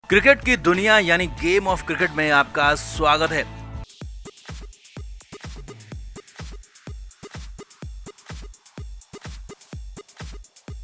Cricket की दुनिया यानी गेम ऑफ क्रिकेट में आपका स्वागत है।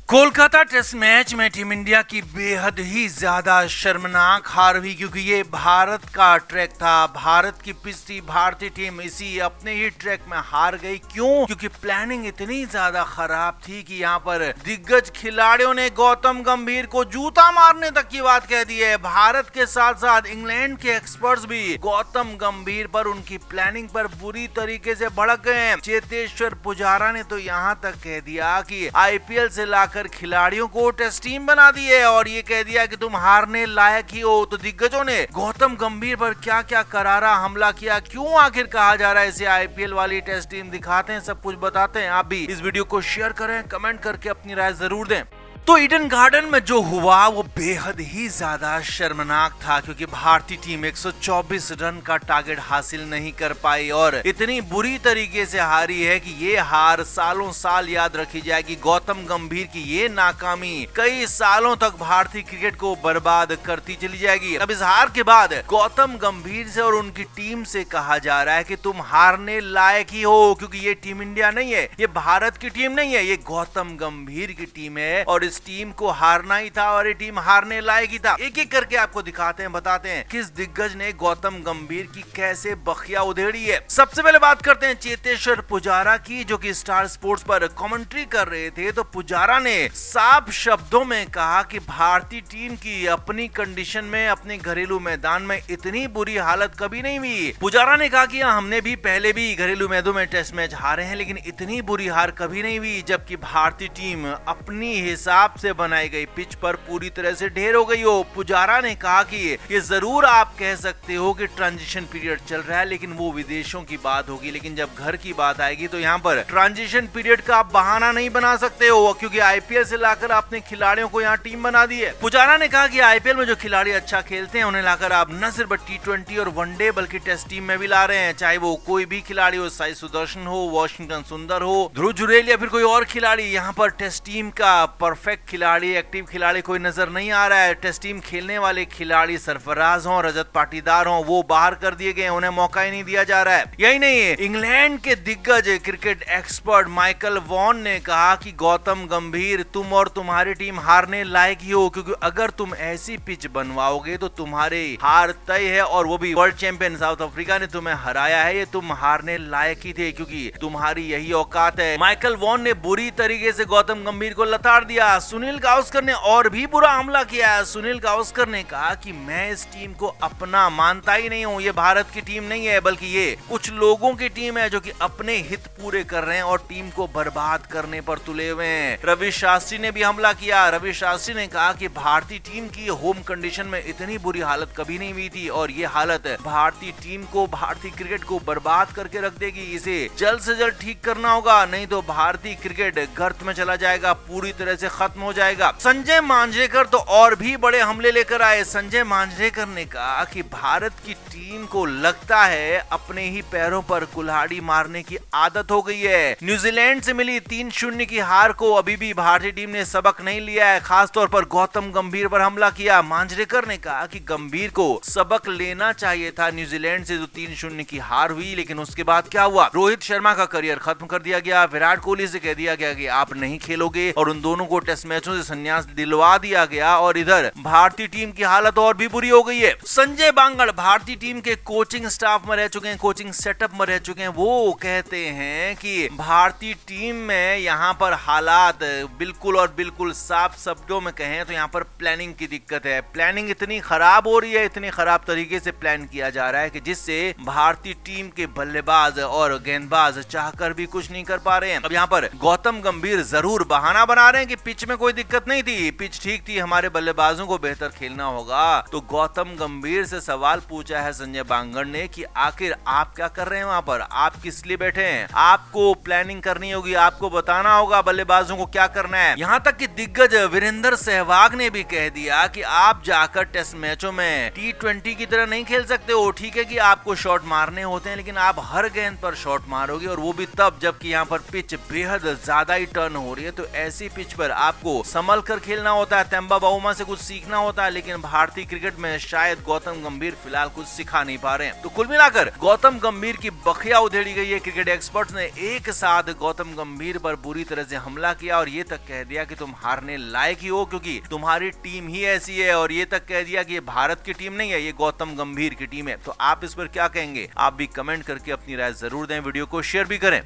कोलकाता टेस्ट मैच में टीम इंडिया की बेहद ही ज्यादा शर्मनाक हार हुई, क्योंकि ये भारत का ट्रैक था, भारत की पिच थी। भारतीय टीम इसी अपने ही ट्रैक में हार गई। क्यों? क्योंकि प्लानिंग इतनी ज्यादा खराब थी कि यहाँ पर दिग्गज खिलाड़ियों ने गौतम गंभीर को जूता मारने तक की बात कह दी है। भारत के साथ साथ इंग्लैंड के एक्सपर्ट्स भी गौतम गंभीर पर, उनकी प्लानिंग पर बुरी तरीके से भड़क गए हैं। चेतेश्वर पुजारा ने तो यहाँ तक कह दिया कि आईपीएल से लाकर खिलाड़ियों को टेस्ट टीम बना दी है और ये कह दिया कि तुम हारने लायक ही हो। तो दिग्गजों ने गौतम गंभीर पर क्या क्या करारा हमला किया, क्यों आखिर कहा जा रहा है इसे आईपीएल वाली टेस्ट टीम, दिखाते हैं, सब कुछ बताते हैं। आप भी इस वीडियो को शेयर करें, कमेंट करके अपनी राय जरूर दें। तो ईडन गार्डन में जो हुआ वो बेहद ही ज्यादा शर्मनाक था, क्योंकि भारतीय टीम 124 रन का टारगेट हासिल नहीं कर पाई और इतनी बुरी तरीके से हारी है कि ये हार सालों साल याद रखी जाएगी। गौतम गंभीर की ये नाकामी कई सालों तक भारतीय क्रिकेट को बर्बाद करती चली जाएगी। अब इस हार के बाद गौतम गंभीर से और उनकी टीम से कहा जा रहा है कि तुम हारने लायक ही हो, क्योंकि ये टीम इंडिया नहीं है, ये भारत की टीम नहीं है, ये गौतम गंभीर की टीम है और इस टीम को हारना ही था और ये टीम हारने लायक ही था। एक एक करके आपको दिखाते हैं, बताते हैं किस दिग्गज ने गौतम गंभीर की कैसे बखिया उधेड़ी है। सबसे पहले बात करते हैं चेतेश्वर पुजारा की, जो कि स्टार स्पोर्ट्स पर कमेंट्री कर रहे थे। तो पुजारा ने साफ शब्दों में कहा कि भारतीय टीम की अपनी कंडीशन में, अपने घरेलू मैदान में इतनी बुरी हालत कभी नहीं हुई। पुजारा ने कहा कि हमने भी पहले भी घरेलू मैदानों में टेस्ट मैच हारे हैं, लेकिन इतनी बुरी हार कभी नहीं हुई जबकि भारतीय टीम अपनी हिसाब से बनाई गई पिच पर पूरी तरह से ढेर हो गई हो। पुजारा ने कहा कि ये जरूर आप कह सकते हो कि ट्रांजिशन पीरियड चल रहा है, लेकिन वो विदेशों की बात होगी, लेकिन जब घर की बात आएगी तो यहाँ पर ट्रांजिशन पीरियड का आप बहाना नहीं बना सकते हो, क्योंकि आईपीएल से लाकर आपने खिलाड़ियों को यहाँ टीम बना दी है। पुजारा ने कहा कि आईपीएल में जो खिलाड़ी अच्छा खेलते हैं उन्हें लाकर आप न सिर्फ T20 और वनडे बल्कि टेस्ट टीम में भी ला रहे हैं, चाहे वो कोई भी खिलाड़ी हो, साई सुदर्शन हो, वॉशिंगटन सुंदर हो, ध्रुव जुरेल या फिर कोई और खिलाड़ी। यहाँ पर टेस्ट टीम का परफेक्ट खिलाड़ी, एक्टिव खिलाड़ी कोई नजर नहीं आ रहा है। टेस्ट टीम खेलने वाले खिलाड़ी सरफराज हो, रजत पाटीदार हो, वो बाहर कर दिए गए, उन्हें मौका ही नहीं दिया जा रहा है। यही नहीं है, इंग्लैंड के दिग्गज क्रिकेट एक्सपर्ट माइकल वॉन ने कहा कि गौतम गंभीर, तुम और तुम्हारी टीम हारने लायक ही हो, क्योंकि अगर तुम ऐसी पिच बनवाओगे तो तुम्हारे हार तय है, और वो भी वर्ल्ड चैंपियन साउथ अफ्रीका ने तुम्हें हराया है, ये तुम हारने लायक ही थे, क्योंकि तुम्हारी यही औकात है। माइकल वॉन ने बुरी तरीके से गौतम गंभीर को लताड़ दिया। सुनील गावस्कर ने और भी बुरा हमला किया है। सुनील गावस्कर ने कहा कि मैं इस टीम को अपना मानता ही नहीं हूँ, ये भारत की टीम नहीं है, बल्कि ये कुछ लोगों की टीम है जो कि अपने हित पूरे कर रहे हैं और टीम को बर्बाद करने पर तुले हुए हैं। रवि शास्त्री ने भी हमला किया। रवि शास्त्री ने कहा कि भारतीय टीम की होम कंडीशन में इतनी बुरी हालत कभी नहीं हुई थी और ये हालत भारतीय टीम को, भारतीय क्रिकेट को बर्बाद करके रख देगी। इसे जल्द से जल्द ठीक करना होगा, नहीं तो भारतीय क्रिकेट गर्त में चला जाएगा, पूरी तरह से खत्म हो जाएगा। संजय मांजरेकर तो और भी बड़े हमले लेकर आए। संजय मांजरेकर ने कहा कि भारत की टीम को लगता है अपने ही पैरों पर कुल्हाड़ी मारने की आदत हो गई है। न्यूजीलैंड से मिली 3-0 की हार को अभी भी भारतीय टीम ने सबक नहीं लिया है, खासतौर पर गौतम गंभीर पर हमला किया। मांजरेकर ने कहा कि गंभीर को सबक लेना चाहिए था न्यूजीलैंड से जो 3-0 की हार हुई, लेकिन उसके बाद क्या हुआ? रोहित शर्मा का करियर खत्म कर दिया गया, विराट कोहली से कह दिया गया कि आप नहीं खेलोगे और उन दोनों को टेस्ट मैचों से संन्यास दिलवा दिया गया, और इधर भारतीय टीम की हालत और भी बुरी हो गई है। संजय बांगड़ भारतीय टीम के कोचिंग स्टाफ में रह चुके हैं, कोचिंग सेटअप में रह चुके हैं। वो कहते हैं कि भारतीय टीम में यहाँ पर हालात बिल्कुल और बिल्कुल साफ शब्दों में कहें तो यहाँ पर प्लानिंग की दिक्कत है। प्लानिंग इतनी खराब हो रही है, इतनी खराब तरीके से प्लान किया जा रहा है कि जिससे भारतीय टीम के बल्लेबाज और गेंदबाज चाहकर भी कुछ नहीं कर पा रहे हैं। अब यहाँ पर गौतम गंभीर जरूर बहाना बना रहे हैं कि पिच में कोई दिक्कत नहीं थी, पिच ठीक थी, हमारे बल्लेबाजों को बेहतर खेलना होगा। तो गौतम गंभीर से सवाल पूछा है संजय बांगड़ ने कि आखिर आप क्या कर रहे हैं वहां पर, आप किस लिए बैठे हैं? आपको प्लानिंग करनी होगी, आपको बताना होगा बल्लेबाजों को क्या करना है। यहाँ तक कि दिग्गज वीरेंद्र सहवाग ने भी कह दिया कि आप जाकर टेस्ट मैचों में T20 की तरह नहीं खेल सकते हो। ठीक है कि आपको शॉट मारने होते हैं, लेकिन आप हर गेंद पर शॉट मारोगे और वो भी तब जबकि यहाँ पर पिच बेहद ज्यादा ही टर्न हो रही है। तो ऐसी पिच पर आप आपको संभल कर खेलना होता है, तेंबा बाउमा से कुछ सीखना होता है, लेकिन भारतीय क्रिकेट में शायद गौतम गंभीर फिलहाल कुछ सिखा नहीं पा रहे हैं। तो कुल मिलाकर गौतम गंभीर की बखिया उधेड़ी गई है। क्रिकेट एक्सपर्ट्स ने एक साथ गौतम गंभीर पर बुरी तरह से हमला किया और ये तक कह दिया कि तुम हारने लायक ही हो क्योंकि तुम्हारी टीम ही ऐसी है, और ये तक कह दिया कि ये भारत की टीम नहीं है, ये गौतम गंभीर की टीम है। तो आप इस पर क्या कहेंगे? आप भी कमेंट करके अपनी राय जरूर दें, वीडियो को शेयर भी करें।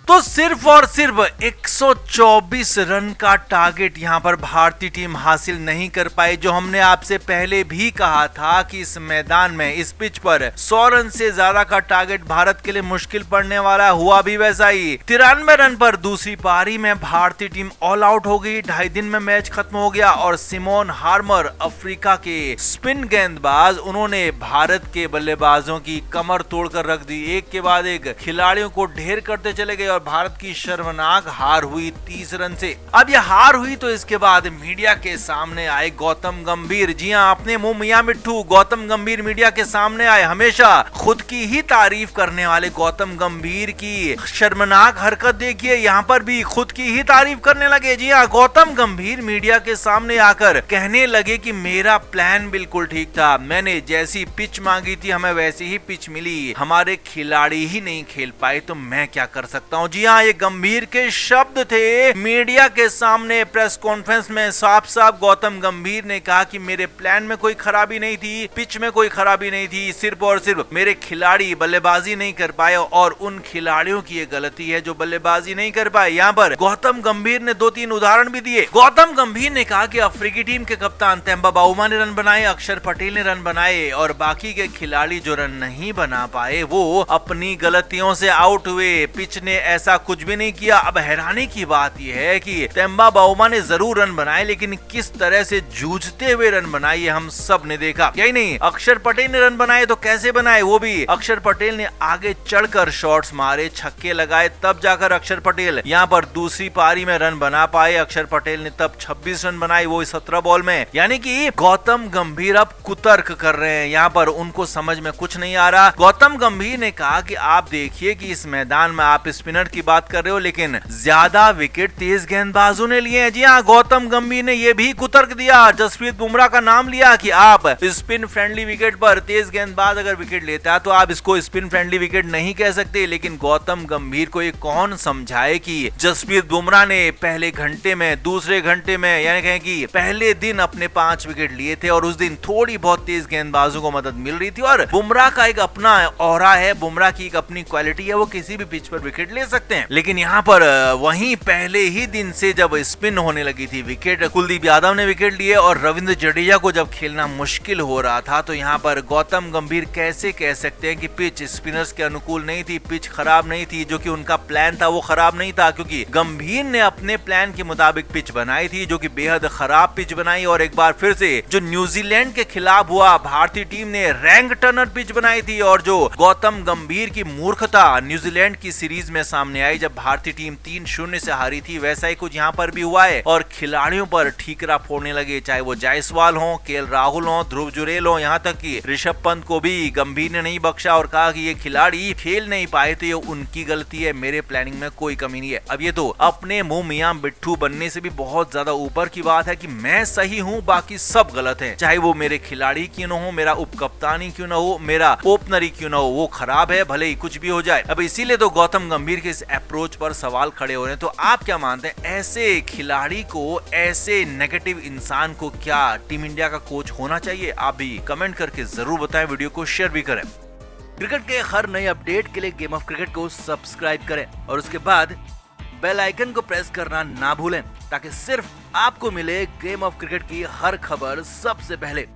तो सिर्फ और सिर्फ 124 रन का टारगेट यहां पर भारतीय टीम हासिल नहीं कर पाई, जो हमने आपसे पहले भी कहा था कि इस मैदान में, इस पिच पर 100 रन से ज्यादा का टारगेट भारत के लिए मुश्किल पड़ने वाला। हुआ भी वैसा ही। 93 रन पर दूसरी पारी में भारतीय टीम ऑल आउट हो गई। 2.5 दिन में मैच खत्म हो गया और सिमोन हार्मर, अफ्रीका के स्पिन गेंदबाज, उन्होंने भारत के बल्लेबाजों की कमर तोड़कर रख दी। एक के बाद एक खिलाड़ियों को ढेर करते चले गए और भारत की शर्मनाक हार हुई 30 रन से। अब यह हार हुई तो इसके बाद मीडिया के सामने आए गौतम गंभीर। जी हां, अपने मुंह मियां मिट्ठू गौतम गंभीर मीडिया के सामने आए। हमेशा खुद की ही तारीफ करने वाले गौतम गंभीर की शर्मनाक हरकत देखिए, यहाँ पर भी खुद की ही तारीफ करने लगे। जी हां, गौतम गंभीर मीडिया के सामने आकर कहने लगे कि मेरा प्लान बिल्कुल ठीक था, मैंने जैसी पिच मांगी थी हमें वैसी ही पिच मिली, हमारे खिलाड़ी ही नहीं खेल पाए तो मैं क्या कर सकता हूँ। जी हाँ, ये गंभीर के शब्द थे। मीडिया के सामने प्रेस कॉन्फ्रेंस में साफ साफ गौतम गंभीर ने कहा कि मेरे प्लान में कोई खराबी नहीं थी, पिच में कोई खराबी नहीं थी, सिर्फ और सिर्फ मेरे खिलाड़ी बल्लेबाजी नहीं कर पाए और उन खिलाड़ियों की ये गलती है जो बल्लेबाजी नहीं कर पाए। यहाँ पर गौतम गंभीर ने 2-3 उदाहरण भी दिए। गौतम गंभीर ने कहा कि अफ्रीकी टीम के कप्तान तेंबा बाउमा ने रन बनाए, अक्षर पटेल ने रन बनाए और बाकी के खिलाड़ी जो रन नहीं बना पाए वो अपनी गलतियों से आउट हुए। पिच ने ऐसा कुछ भी नहीं किया। अब हैरानी की बात यह है कि तेंबा बाउमा ने जरूर रन बनाए, लेकिन किस तरह से जूझते हुए रन बनाए ये हम सब ने देखा। यही नहीं, अक्षर पटेल ने रन बनाए तो कैसे बनाए, वो भी अक्षर पटेल ने आगे चढ़कर शॉट्स मारे, छक्के लगाए, तब जाकर अक्षर पटेल यहाँ पर दूसरी पारी में रन बना पाए। अक्षर पटेल ने तब 26 रन बनाए, वो 17 बॉल में। यानी कि गौतम गंभीर अब कुतर्क कर रहे हैं, यहाँ पर उनको समझ में कुछ नहीं आ रहा। गौतम गंभीर ने कहा कि आप देखिए कि इस मैदान में आप स्पिनर की बात कर रहे हो, लेकिन ज्यादा विकेट तेज गेंदबाजों ने लिए हैं। जी हाँ, गौतम गंभीर ने यह भी कुतर्क दिया, जसप्रीत बुमराह का नाम लिया कि आप स्पिन फ्रेंडली विकेट पर तेज गेंदबाज अगर विकेट लेता है तो आप इसको स्पिन फ्रेंडली विकेट नहीं कह सकते। लेकिन गौतम गंभीर को ये कौन समझाए कि जसप्रीत बुमराह ने पहले घंटे में, दूसरे घंटे में, यानी कहें कि पहले दिन अपने 5 विकेट लिए थे और उस दिन थोड़ी बहुत तेज गेंदबाजों को मदद मिल रही थी। और बुमराह का एक अपना ऑरा है, बुमराह की एक अपनी क्वालिटी है, वो किसी भी पिच पर विकेट ले सकते हैं। लेकिन यहाँ पर वहीं पहले ही दिन से जब स्पिन होने लगी थी, विकेट कुलदीप यादव ने विकेट लिए और रविंद्र जडेजा को जब खेलना मुश्किल हो रहा था, तो यहाँ पर गौतम गंभीर कैसे कह सकते हैं कि पिच स्पिनर्स के अनुकूल नहीं थी, पिच खराब नहीं थी। जो कि उनका प्लान था वो खराब नहीं था, क्योंकि गंभीर ने अपने प्लान के मुताबिक पिच बनाई थी, जो कि बेहद खराब पिच बनाई। और एक बार फिर से जो न्यूजीलैंड के खिलाफ हुआ, भारतीय टीम ने रैंक टर्नर पिच बनाई थी और जो गौतम गंभीर की मूर्खता न्यूजीलैंड की सीरीज में सामने आई जब भारतीय टीम 3-0 से हारी थी, वैसा ही कुछ यहाँ पर भी हुआ है। और खिलाड़ियों पर ठीकरा फोड़ने लगे, चाहे वो जायसवाल हो, केएल राहुल हो, ध्रुव जुरेल हो, यहाँ तक कि ऋषभ पंत को भी गंभीर ने नहीं बख्शा और कहा कि ये खिलाड़ी खेल नहीं पाए तो ये उनकी गलती है, मेरे प्लानिंग में कोई कमी नहीं है। अब ये तो अपने मुंह मियां बिट्ठू बनने से भी बहुत ज्यादा ऊपर की बात है कि मैं सही हूँ, बाकी सब गलत है, चाहे वो मेरे खिलाड़ी क्यों न हो, मेरा उपकप्तान ही क्यों न हो, मेरा ओपनर ही क्यों न हो, वो खराब है, भले ही कुछ भी हो जाए। अब इसीलिए तो गौतम गंभीर के इस अप्रोच पर सवाल खड़े हो रहे हैं। तो आप क्या मानते हैं, ऐसे खिलाड़ी को, ऐसे नेगेटिव इंसान को क्या टीम इंडिया का कोच होना चाहिए? आप भी कमेंट करके जरूर बताएं, वीडियो को शेयर भी करें। क्रिकेट के हर नए अपडेट के लिए गेम ऑफ क्रिकेट को सब्सक्राइब करें और उसके बाद बेल आइकन को प्रेस करना ना भूलें, ताकि सिर्फ आपको मिले गेम ऑफ क्रिकेट की हर खबर सबसे पहले।